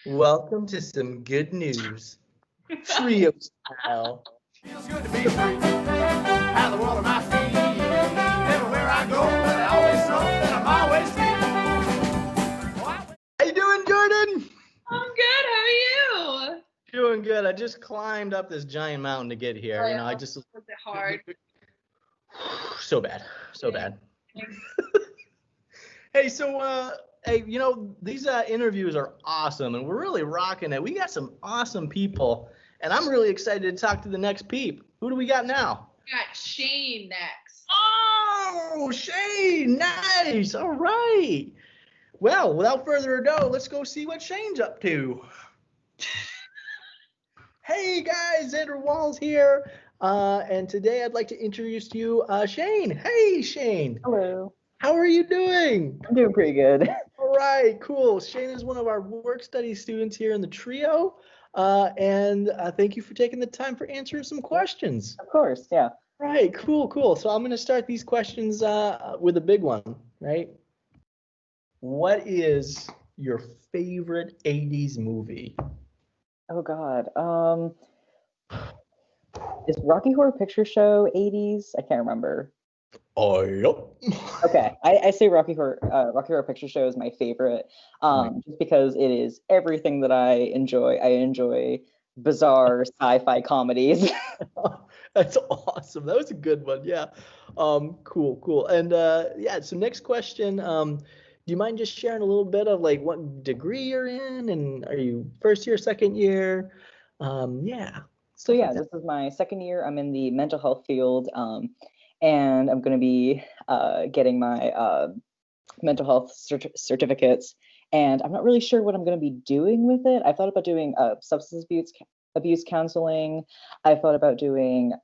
Welcome to some good news. Trio style. Feels good to be free. Have the world at my feet. Everywhere I go, but I always know that I'm always free. How you doing, Jordan? I'm good. How are you? Doing good. I just climbed up this giant mountain to get here. I just was it hard? so bad. Hey, these interviews are awesome, and we're really rocking it. We got some awesome people, and I'm really excited to talk to the next peep. Who do we got now? We got Shane next. Oh, Shane, nice. All right. Well, without further ado, let's go see what Shane's up to. Hey guys, Andrew Walls here, and today I'd like to introduce to you Shane. Hey, Shane. Hello. How are you doing? I'm doing pretty good. All right, cool. Shane is one of our work study students here in the trio, and thank you for taking the time for answering some questions. Of course, yeah. Right, cool. So I'm going to start these questions with a big one, right? What is your favorite 80s movie? Oh God. Is Rocky Horror Picture Show 80s? I can't remember. Oh, yep. Okay, I say Rocky Horror Picture Show is my favorite, just because it is everything that I enjoy. I enjoy bizarre sci-fi comedies. That's awesome. That was a good one. Yeah. Cool. And so next question. Do you mind just sharing a little bit of like what degree you're in, and are you first year, second year? Yeah. So yeah, this is my second year. I'm in the mental health field, and I'm going to be getting my mental health certificates. And I'm not really sure what I'm going to be doing with it. I thought about doing substance abuse counseling. I thought about doing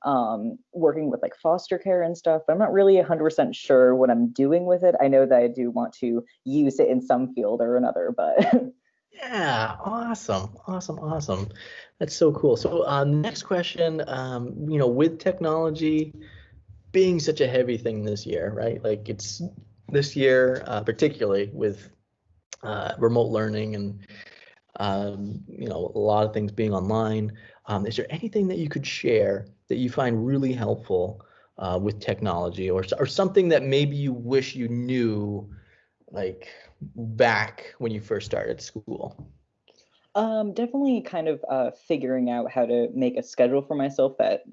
working with like foster care and stuff, but I'm not really 100% sure what I'm doing with it. I know that I do want to use it in some field or another, but Yeah, awesome. That's so cool. So next question, with technology being such a heavy thing this year, right? Like it's this year, particularly with remote learning and a lot of things being online. Is there anything that you could share that you find really helpful with technology, or something that maybe you wish you knew, like back when you first started school? definitely kind of figuring out how to make a schedule for myself that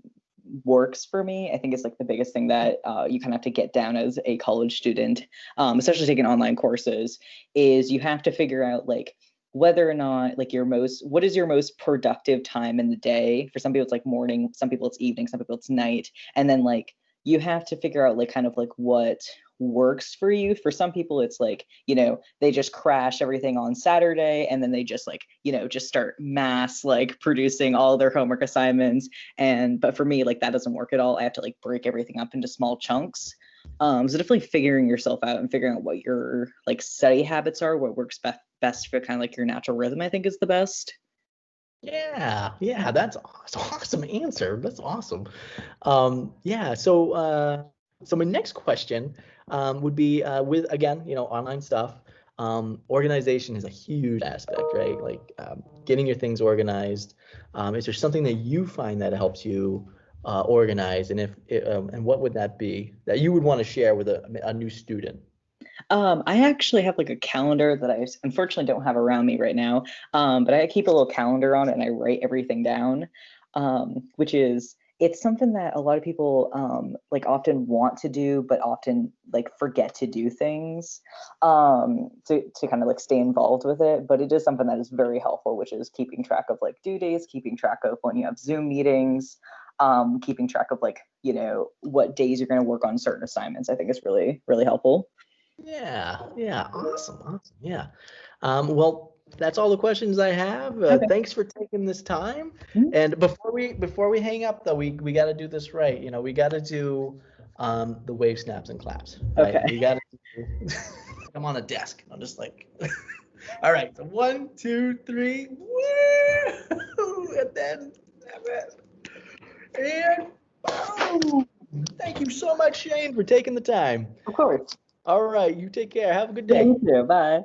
works for me. I think it's like the biggest thing that you kind of have to get down as a college student, especially taking online courses, is you have to figure out like whether or not like what is your most productive time in the day. For some people it's like morning, some people it's evening, some people it's night, and then like you have to figure out like kind of like what works for you. For some people it's like, they just crash everything on Saturday and then they just like, just start mass like producing all their homework assignments. But for me, like that doesn't work at all. I have to like break everything up into small chunks. So definitely figuring yourself out and figuring out what your like study habits are, what works best for kind of like your natural rhythm, I think is the best. Yeah, that's awesome answer. That's awesome. So my next question would be with, again, online stuff. Organization is a huge aspect, right? Like getting your things organized. Is there something that you find that helps you organize, and what would that be that you would want to share with a new student? I actually have like a calendar that I unfortunately don't have around me right now, but I keep a little calendar on it and I write everything down, it's something that a lot of people like often want to do, but often like forget to do things to kind of like stay involved with it. But it is something that is very helpful, which is keeping track of like due dates, keeping track of when you have Zoom meetings, keeping track of like, what days you're going to work on certain assignments. I think is really, really helpful. Yeah, awesome. Yeah. Well, that's all the questions I have. Okay. Thanks for taking this time. Mhm. And before we hang up, though, we got to do this right. We got to do the wave snaps and claps. Right? Okay. We got to. I'm on a desk. I'm just like. All right. So 1, 2, 3. Woo! And then and boom! Thank you so much, Shane, for taking the time. Of course. All right. You take care. Have a good Yeah, day. you too. Bye.